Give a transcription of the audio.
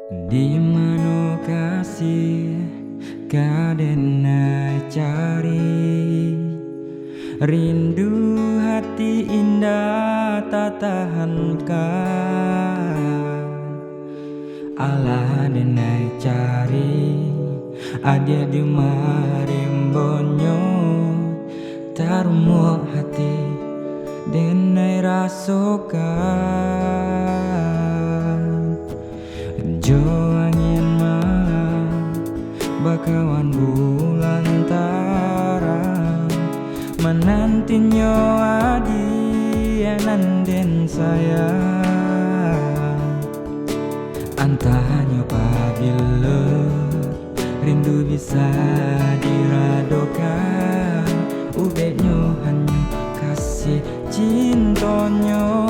Di mana kasih kadena cari, rindu hati indah tak tahankan. Allah denai cari adia di marimbonyo, tarumu hati denai rasokan. Jo angin malam bakawan bulan tarang, menantinya adi nanden sayang. Antanya apabila rindu bisa diradokan, ubeknya hanya kasih cintonyo.